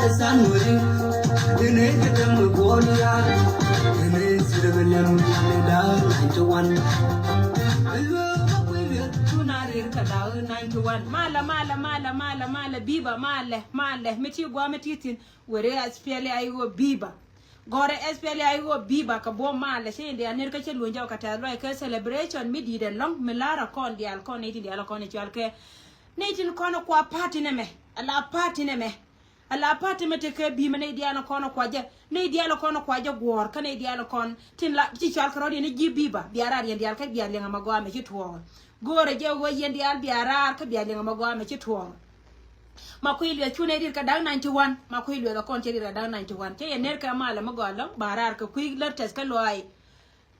sanuri ine kedem golia ine sirvelam da 91 tunarir ka da 91 mala biba male meti gwa metitin were aspele ayo biba gore espele ayo biba ka bo male se ndi anir ka chelu njaw ka ta lo ka celebration midi de long melara kon di al kon iti di al kon ti al ke netin kono kwa party ne me ala party me te ke bi me ne di al kono kwa je ne di al kono kwa je gor ka ne di al kon tin la ti chal kro di ne ji biba biara di al ka biara lenga magwa me ti tuo gore je wo yendi al biara ka biara lenga magwa me ti tuo makuilwe chune dir ka dang 91 makuilwe ka kon dir ka dang 91 te ner ka mala magalo barar ka kuig lertes ka loy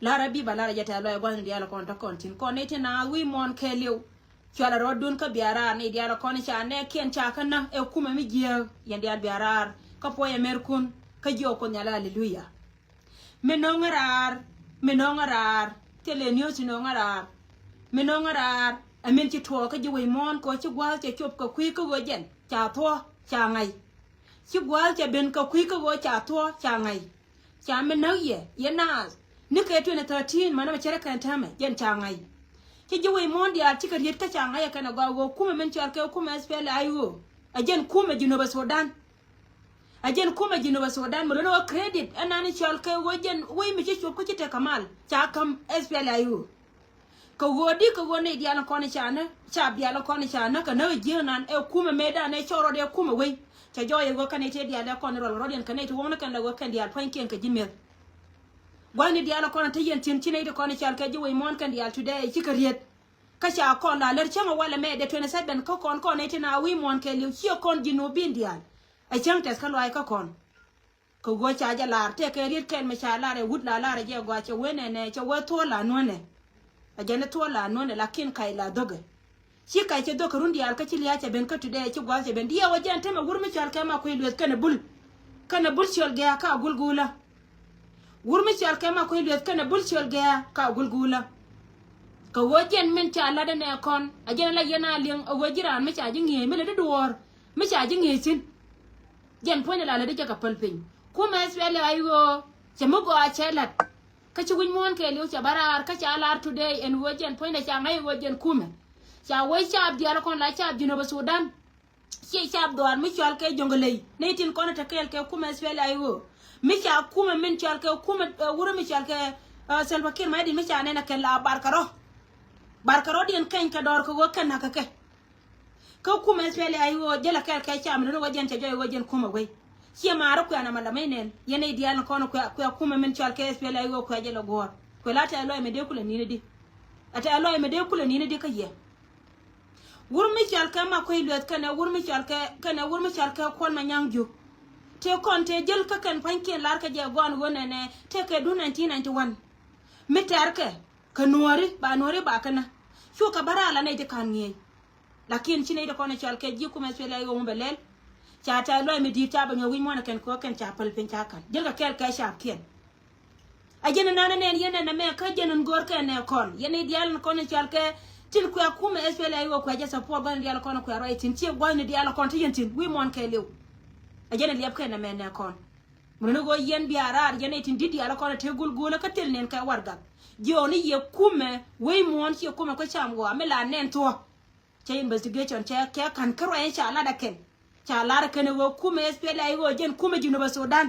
la rabi balara jata loy gwan dia la kon ta kontin kon ete na wi mon ke lew chala rodun ka biara ne dia la kon cha ne ken cha kana e kuma mi giya yendi al biarar ka poye merkun ka jo ko nyala haleluya menongarar tele news nongarar menongarar amen ci to ka jiwe mon ko ci gwal ci chop ka kwi ko jen cha to cha ngai ci gwal ci ben ka kwi ko cha to cha ngai cha men na ye na ni ka 2013 mana chere kan tame jen cha ngai ci jiwe mon dia ci ka yet ka cha ngai kana go kuma men ci ka kuma spele ayo ajen kuma jinoba Sudan mo no credit anani ci ka jen we mi ci chop ko ci te kamal cha kam spele ayo ko wodi ko woni diala kono chana cha diala kono chana ka no jinan e kuma meda ne choro de kuma we cha joye go kanete diala kono rol rodien kanete wona kan go kan dial panken ka jimel gwani diala kono te yen tin cine de kono chal ka jiwe mon kan dial today chikariet ka cha kono la ler chama wala me de 27 ko kon konete na wi mon ke liu chi kon jinu bin dial ai chang tes ka loy ka kon ko go cha ja lar te ke riet ken me cha lare wud la lare je go cha wene ne cha we to la no ne ajane to la no ne lakin kai la doge shi kai ce doka rundi al ka ci liya ce ben ka tude ci gwa ce ben diya wajen tema gurmi ci al kai ma ko ilwe kana bul ci ol ga ka gulgula gurmi ci al kai ma ko ilwe kana bul ci ol ga ka gulgula ka wajen men ci ala da ne kon ajane la yana liyan wajira mi ci ajin ngi mi le duwor mi ci ajin ngi cin jen pone la da ka palpin kuma espele ayo ce mugo a chelat kachi win mon ke liu cha barar kachi alar today en wojen point cha ngai wojen kume cha wai cha abdi ala kon la cha abdi no Sudan chi cha abdor mi chal ke jongolei netin kon ta kel ke kume spele ayo mi cha kume min chal ke kume wuro mi chal ke selba kir ma di mi cha ne na ke la barkaro dien ken ka dor ko kan na ka ke ko kume spele ayo jela kel ke cha mi no wojen cha joy wojen kume wai si maro ko ana mala menen yene dial kono ko kuma men chal ke spele ayo ko jelo gor ko lata alo me de kula ni ne di ata alo me de kula ni ne di ka ye wurmi chal ka ma ko ilet kana wurmi chal ka kon ma nyangju te kon te jel ka kan panke lar ka je gon wona ne te ke du 1991 metar ke ka nori ba kana shu ka barala ne de kan ni lakin chine de kono chal ke ji kuma spele ayo mo belel cha ta lo mi di ta ba nyo wi mo na ken ko ken cha pal pin cha kan jel ka kel ka sha ken ajena nana ne yene na me ka jenen gor ka ne kon yene dial kon chal ke tin ko kuma espele ayo ko ja support ban dial kon ko right tin ti go ne dial kon tin tin wi mon ke lew ajena liap ka na me ne kon mo no go yen biara yene tin di dial kon te gulgula ka tel nen ka warga joni ye kuma wi mon ti kuma ko cham go amela nen to cha investigation cha ka kan karo en cha la da ken cha lar kene wo kuma espele ayo jen kuma jino ba Sudan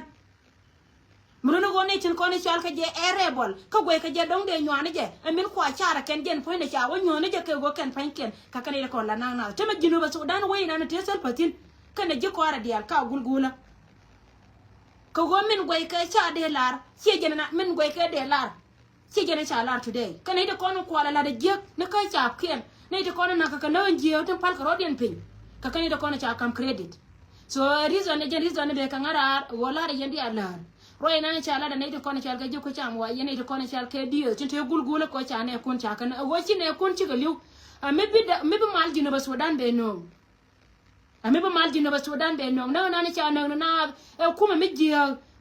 muno go ne tin ko ne chal ka je erebol ka goy ka je dong de nywane je amin ko achara ken jen point ne cha wo nyone je ke go ken panken ka kane ko la na tema jino ba Sudan wo ina ne tesel patin kana je ko ara dial ka gulgula ka go min goy ka cha de lar si je na min goy ka de lar si je ne cha lar today kana de ko no ko la de je ne ka cha ken ne de ko na ka na je o tan pal ka rodien pin ka kane de ko na cha kam credit so reason be ka ngara wala re yendi alar roy na cha ala da ne ko na cha ga jiko cha mo yene ko na cha ke dio tin te gulgula ko cha ne kun cha kan wo chi ne kun chi ga liu maybe mal jino ba Sudan be no maybe mal jino ba Sudan be no na cha na kuma mi ji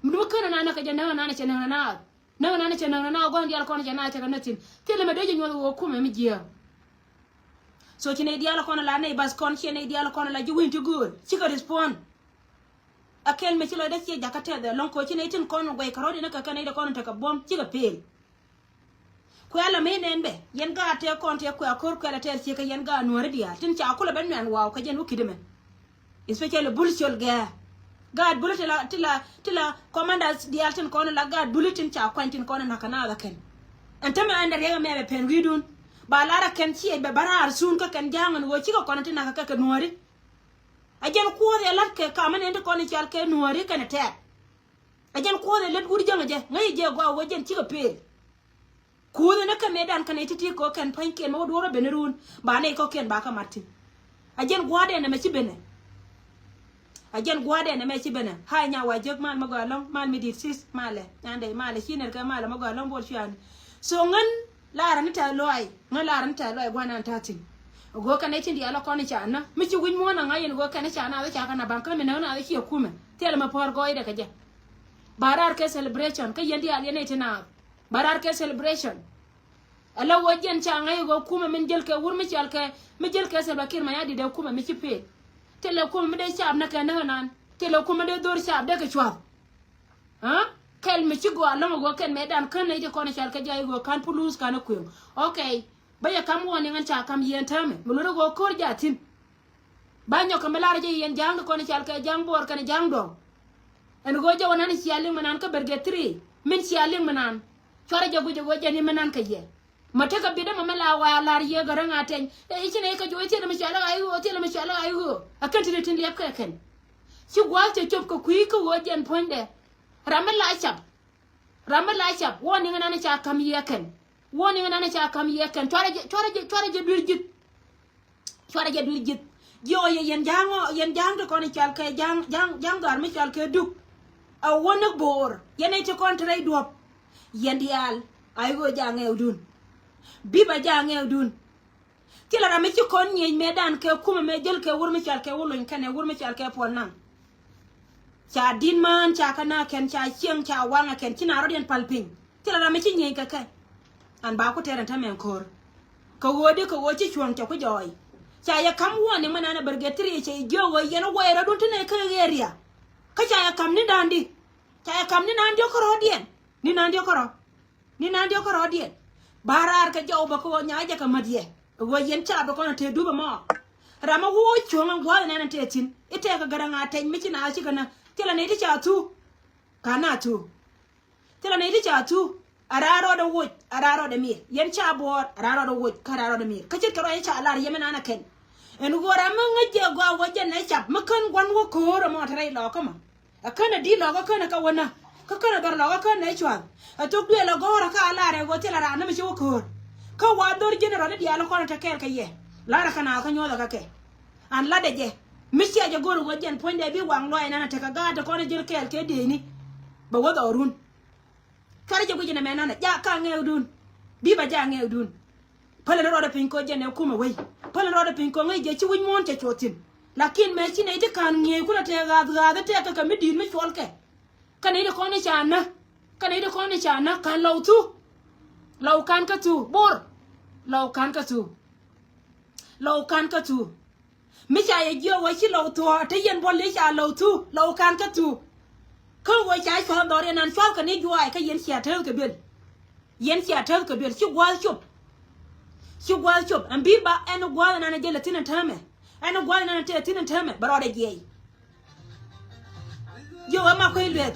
mu kana na ka je na cha na cha na go ndi al ko na cha na cha na tin tele me de nyol wo kuma mi ji so chi ne di ala ko na la ne bas kon chi ne di ala ko na la ji winti good chi ka respond akel me chilo da chi jakate de lon ko chi ne tin kon gwe karodi na ka ne da kon ta ka bom chi ga pel ko ala me nembe yen ga te kon te ko akor ko ala te chi ka yen ga nuore dia tin cha ko la ben men waaw ka jen wukide men especially bulshol ga gad bulletin tila commanders di altin kon la gad bulletin cha kwantin kon na kana la ken antama anda rega me be pen widun ba lara ken chi be barar sun ka ken jangan wo chi ko kon tin na ka nuore ajen ko de lat ke ka man ende kon chal ke nuore kan te ajen ko de lat gudi janga je ngai je go wo jen chi ko pe ko de na ka medan kan titi ko kan pan ken mo do ro benerun ba ne ko ken ba ka martin ajen gwade na me chi bene ajen gwade na me chi bene ha nya wa jog mal magalong mal midit sis male ande male chiner ka male magalong bol shan so ngan lara ni ta loy ngan lara ni ta loy gwana tatin go kan tin dia lo kon cha na mi chi win mo na ngayen go kan cha na cha kana banka me na chi kuma tel ma por go ide ka je barar ke celebration ka yendi ali ne tina barar ke celebration ala wajen cha ngai go kuma min jel ke wur mi chal ke mi jel ke sel bakir ma yadi de kuma mi chi pe tel kuma mi de chab na ka na nan tel kuma de dor chab de ka chwa ha kel mi chi go ala go ken me dan kan ne de kon chal ke jay go kan pulus kan ku okay baya kam woni ngan cha kam yen tame mu lo go kor jatin banyo kam la je yen jang ko ni chal ke jang bor kan jang do en go je wonan ci yaling manan ka berge 3 min ci yaling manan chore je go je ni manan ka ye mata ka bida mama la wa la ye garan aten e ci ne ka jo ti na mi chala ayu o ti na mi chala ayu akan ti tin lep ka kan ci gwal te chop ko kui ko wo jen ponde ramala chap woni ngana cha kam ye kan woni ngana cha kam ye kan chore je dur jit yo ye yen jang ko ni chal ke jang gar mi chal ke duk a wona bor yene te kontre dop yendial ay go jange udun biba jange udun kila rami ci kon ñe medan ke kuma me jël ke wur mi chal ke wuluñ kane wur mi chal ke pol nan cha din man cha kana ken cha chieng cha wanga ken ci na rodien palping kila rami ci ñe ka kay an ba ko teran ta men kor ko wodi ko woci chuang cha ko joy cha ya kam woni manana bergetri che jowo yeno wayra dun tane ka area ka cha ya kam ni dandi cha ya kam ni nan dio ko rodien ni nan dio ko rodien barar ka jaw ba ko nyaaje ka madie wo yen cha ba ko na te duba mo rama wo chuang wa na na te tin ite ka garanga ten mi na chi kana tela ne ti cha tu kana tu tela ne ti cha tu araro da mir yen cha bor araro da wuj kararo da mir ka ci karo cha lar yemen ana ken en go rama ngaje go wo jen na cha makan gwan wo ko ro mo tare lo kama akana di lo ka kana ka wana ka kana dar lo ka na chwa atok le lo go ra ka lare go tela ra na mi wo ko ka wa dor general di ala ko ta kel ka ye lara kana ka nyoda ka ke an la de je mi ci je go ro jen ponde bi wang lo ina na ta ka ga ta ko ne jil kel ke de ni ba wo dorun kare je gujina menana ja ka ngewdun biba ja ngewdun pale roda pin ko jene kuma wey pale roda pin ko ngai je ci wuñ mon te chotin lakin me ci ne te kan nge kula te ga te ka mi din mi folke kan ide ko ne chana kan law kan ka tu bor law kan ka tu mi cha ye jo wa ci law to te yen bolle cha law kan ka tu ko wo cha fa dore nan fa ka ne juai ka yen sia tel ka bel ci gwal chop an bi ba en gwal na je latin tame en gwal na te tin tame baro de je yo ma ko ilwe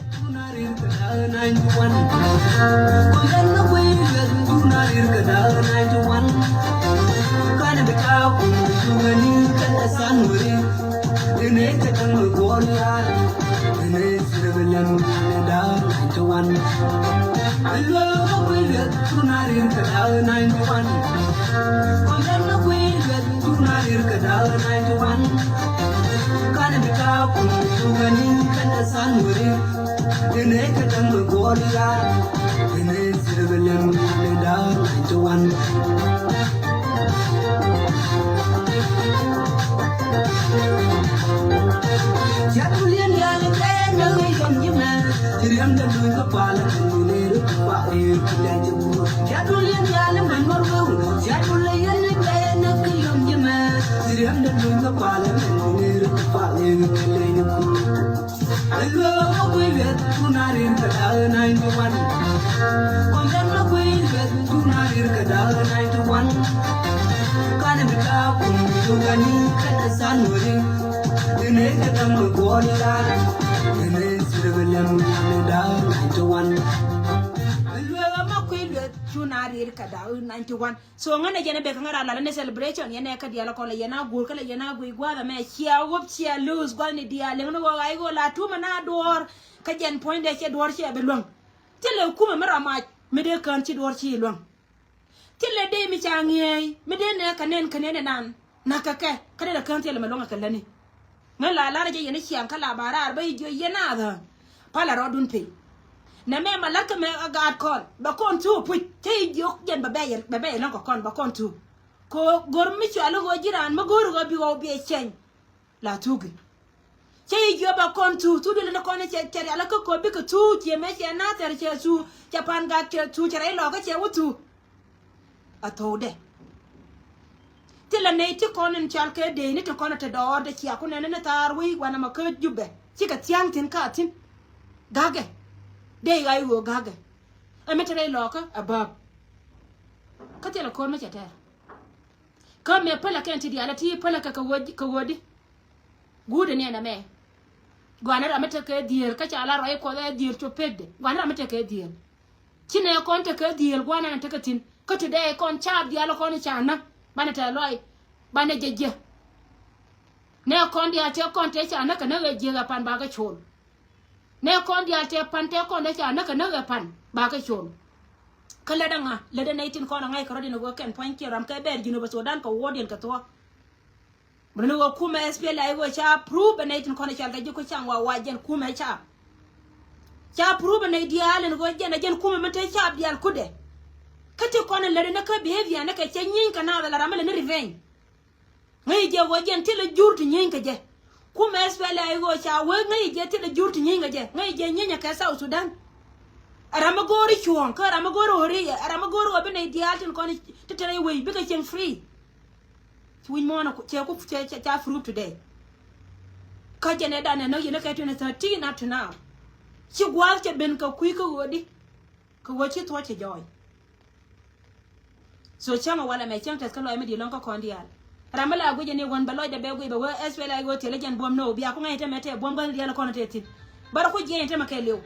kana be ka ku ngani kana sanuri ne te kan goria ne sirvelan da tuan allo wile tunarir kada 91 kana wile tunarir kada 91 kana be ka ku ngani kana sanuri ne te kan goria ne sirvelan da tuan Jatulian yang kena ngejam jema, ciriam dan duit kepala dunia rupa dan jemur. Jatulian yang menmorgau, jatulian yang kena ngejam jema, ciriam dan duit kepala dunia rupa dan jemur. Hello, we get to Narin Kada 91. Come then, we get to Narin Kada 91. Can be up to Gani at the sun wedding. The naked number body line. The next William Canada 91. Tunari kada 91 so ngana jene be kangara la ne celebration yene ka dia la kola yena gol kala yena gui gwa me chia wop chia lose gwa ni dia le no go ai go la tu mana dor ka jen point de che dor che be long tele kuma mara ma me de kan ci dor ci long tele de mi changi me de ne kanen nan nakaka kada da kan tele me long akalla ni ngala la je yene chian kala bara arbai jo yena da pala rodun pe na me malaka me agad kon ba kon tu pu te yok jen ba be lan ko kon ba kon tu ko gor mi chu alo go jiran ma gor go bi go bi chen la tugi te yo ba kon tu de na kon che che ala ko bi ko tu je me che na ter che su japan ga che tu che lo ga che wutu atode te la nei ti kon en chal ke de ni to kon te do de chi akune ne tar wi wana ma ko jubbe chi ka tiang tin ka tin gage dey gai wo gaga ametere loka abab katela ko me chater ka me pala kenti di alati pala ka wodi gude ne na me gwana amete ke diel ka chala roi ko le diel to pedde gwana amete ke diel kine kon te ke diel gwana na takatin ka to dey kon chab di ala kon chana bana ta loi bana jeje ne kon di ate kon te chana ka na je ga pan ba ga chol ne kon dia te pan te kon de cha na ka na pan ba ka chon kala danga le de 19 kon ngai ko dino go ken point ram ka ber jino ba Sudan ka wodien ka to mreno go kuma SPL ai go cha prove 19 kon cha ga jiko chang wa wajen kuma cha prove ne dia le go jen kuma mate cha bial kude kati kon le de na ka behavior na ka chenyin ka na la ramale ne revenge ngai je go jen tele jurtu nyin ka je kuma SPL ai go cha we ngai je tele jurtu nyinga je ngai je nyenya ka South Sudan arama gori chuon ka arama gori hori arama gori obi ne dialtin kon tetere we bika chen free win mona ko che ko cha fruit today ka je ne dane no yene ka 2013 up to now chi gwal che ben ka kui ka wodi ka wochi to che joy so chama wala me chen tes ka lo me di lon ka kondial ramala guje ne gon baloy de be go be SPL go tele jan bom no biya ko ngai temete bom gal diala kono tetin bara ko je tema kay lew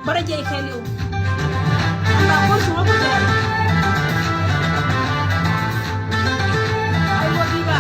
bara je kay lew ba ko so ko de ay wo biba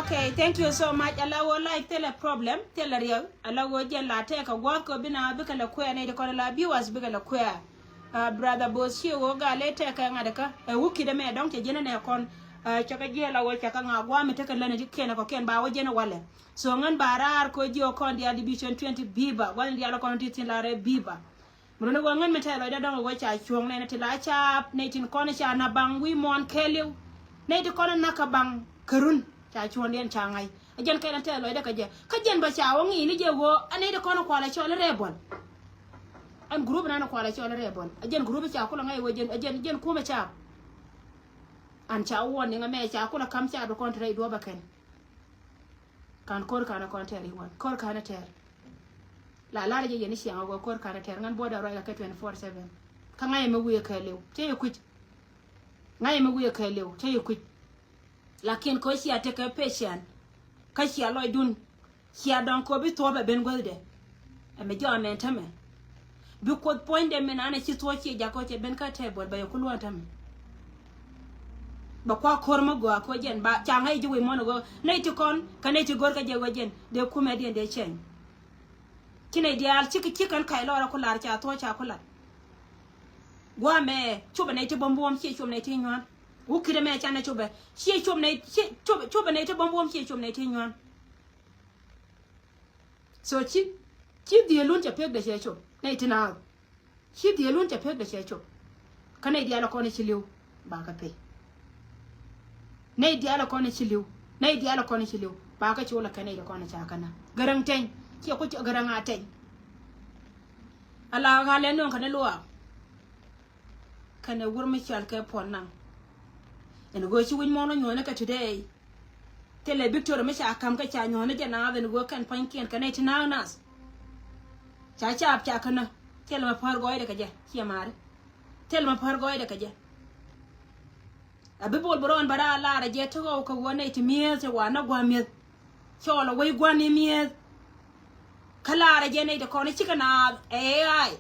Okay, thank you so much. Allow like tell a problem, tell a real. Allow jen la take a walk or bina bika la queer, need to call a viewers bigger la queer. brother Boshi wo ga lete ka ngada ka wuki da me don ke jena ne kon chaka jela wo chaka ngwa me take lana kena ko ken ba wo jena wale so ngan barar ko jio kon dia division 20 biba wala dia la kon tin la re biba muno go ngan me telo da don wo cha chuong ne ti la cha ne tin kon cha na bang wi mon kelew ne ti kon na ka bang karun cha chuon den cha ngai ajen kai na telo da ka jen ba cha wo ngi ni je wo ane de kon ko la cho le rebon an group na kwala ci wala rebon ajen group ci akula ngai wajen ajen kuma ci an ci awon ni ngame ci akula kam ci ado kontra do baken kan kor kana kontra ri won kor kana ter la je yeni ci ngago kor kana ter ngan boda roya ka 24/7 ka ngai me wuye ka lew te ku ngai me wuye ka lew te ku lakin ko ci ate ka patient ka ci aloy dun ci adon ko bi to be ben golde e me jo men tame because point dem men ana ci toci jako ce ben ka table ba yakulu atam ba kwa korma go ko jen ba changa ji we mono go nayti kon kanati gor ka je wajen de kuma de chen kine dial ciki cikan kai lora kular cha to cha kular gwa me chuba nayti bombom ci chum nayti nyon wukire me cha na chuba ci chum nayti chuba nayti bombom ci chum nayti nyon so ci di lun cha pek de che chum nayti na ci di lun cha pek de che chum kana di ala ko ne ci liw ba ka pe nay di ala ko ne ci liw nay di ala ko ne ci liw ba ka ci wala kana da ko ne cha kana garang ten ci ko ci garang a ten ala ga le non kana luwa kana wurmi ci al ka pon nan en go ci win mono nyona ka today tele victor me cha kam ka cha nyona je na ben go kan panken kana ti na nas cha cha kana tele ma par go ida ka je ci mare tele ma par go ida ka je abi bol boron bara la ra je to ko wona ti miel te wana gwa miel chola way gwa ni miel kala ra je ne de ko ni cikana ai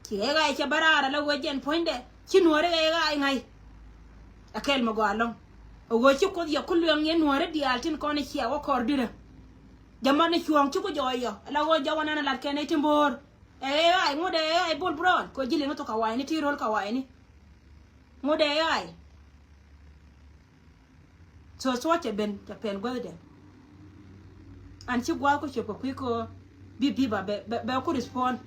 ki ai ke bara la wajen poinde ki nore ai ngai akel ma gwa long o go ci ko ya kullu yang yen nore di altin ko ni ci wa kordira jamane chuong ci ko joyo la go jawana na la kene timbor ai ngode ai bol boron ko jili no to ka wai ni ti rol ka wai ni ngode ai so what ben ta pen golde an ci gwa ko chopo ko bi ba be ko respond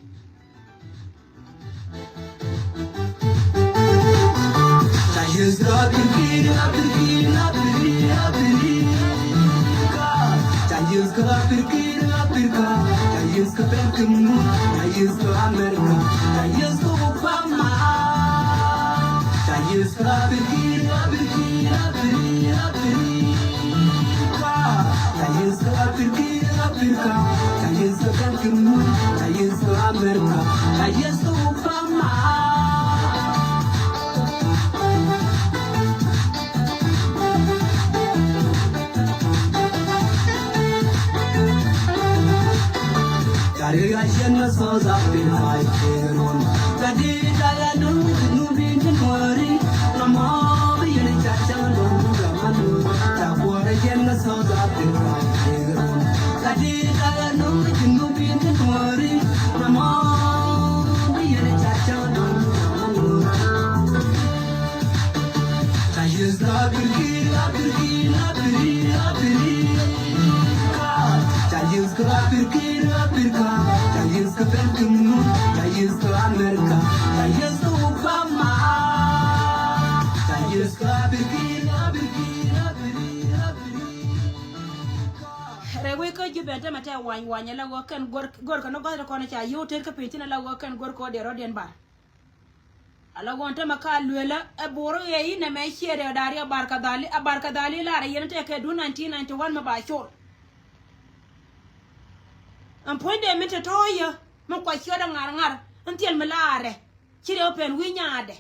ta yes rabin ta yes ka ta yes ka ben kumu ta yes ka america ta yes ko fama ta yes rabin Africa, Chinese Cancun, Chinese America, Chinese Obama. Kariya shena South Africa, Iron. Kadi daya nubi nwari, namo yene chachang dongu gamanu. Takwara shena South Africa, Iron. Kadi daya nubi nwari, namo yene chachang dongu gamanu. Chinese Africa, Chinese Cancun, Chinese America, Chinese Obama, Chinese rewe ko jubete mate wanya la go kan gor kan go ko na cha yoter ka pitina la go kan gor ko de rodien bar ala gonta maka luela e boro ye ne me chere dari barka dali la re yente ke du 1991 ma ba chor an poinde mete toya mo kwa choda ngar antiel melare chire open winyade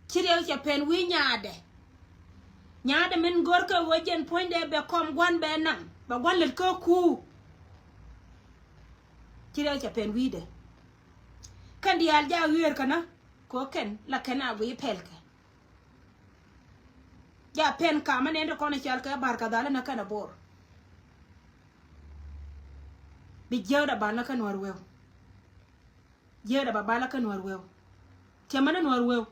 chire o pen winyade nyade men gorka wajen poinde be kom gwan be nan ba gwan le ko ku chire o pen wide kan dial ja wer kana ko ken la kana wi pelka ja pen ka mane ndo kono chal ka barka dala na kana bor bi jawda bana kan warwew je da babala kan warwew te mana warwew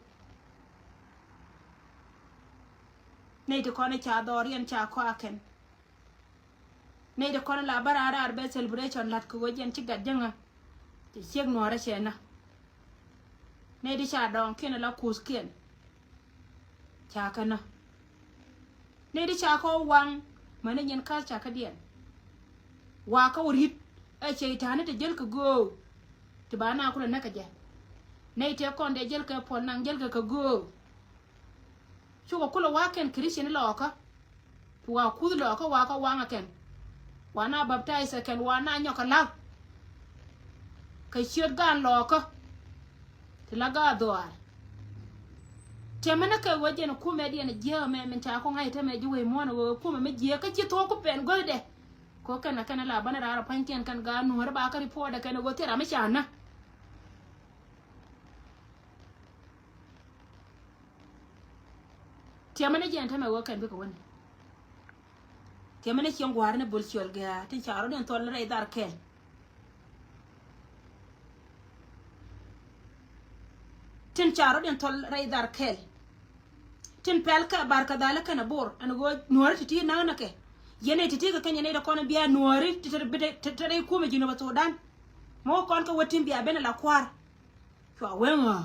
nei de kone cha dorian cha ko aken nei de kone la barara arbe celebration lat ko wojen ci gadjanga ti sieg noore chena nei de cha don ken la kus ken cha kana nei de cha ko wang mana nyen ka cha ka dien wa ka urit e cheitane te jel ka go ti bana kula naka je nei te kon de jel ka pon nang jel ka go chuko kula waken christian loka wa kud loka wa ka wanga ken wana baptize ken wana nyoka la ka chiot gan loka ti laga doar temana ka waje na kuma dia na je me men ta ko ngai ta me juwe mo na kuma me je ka ci to ko pen golde ko kana la bana ra panken kan ga no ba ka report da kana go tera me chana temana je ta me wo kan bi ko woni temana ci ngwar na bol ciol ga tin charo den tol re dar ken tin charo den tol re dar kel tin pelka barka dalaka na bor an go nuwar titi na na ke yene titi ka kanya ne da kona biya nuwari titare kuma jino ba Sudan mo kon ka watin biya bena la kwar to wenga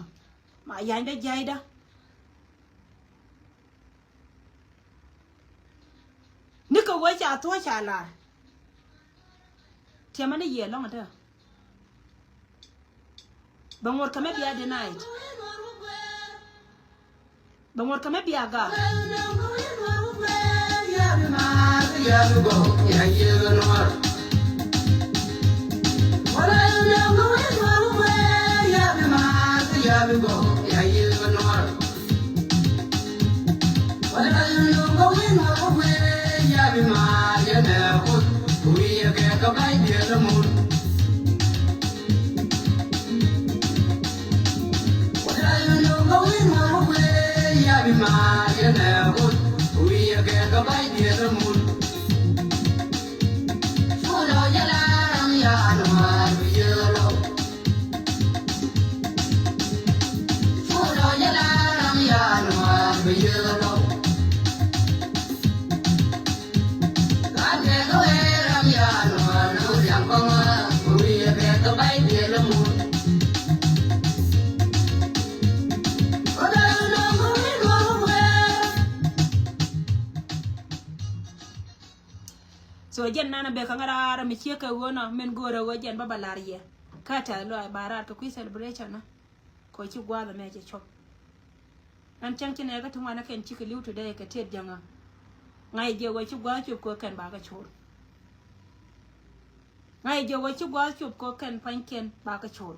ma yanda jaida nika wacha to chala temane ye longa da bangor kame biya denied bangor kame biya ga so jen nana be kangara mi cheka wona men gora wajen babalariye kata lo barar ko kui celebration na ko ci gwada me je chop an chanki ne ga tuma na ken ci liu today ka ted janga ngai je wo ci gwa chop ko kan ba ga chor ngai je wo ci gwa chop ko kan panken ba ga chor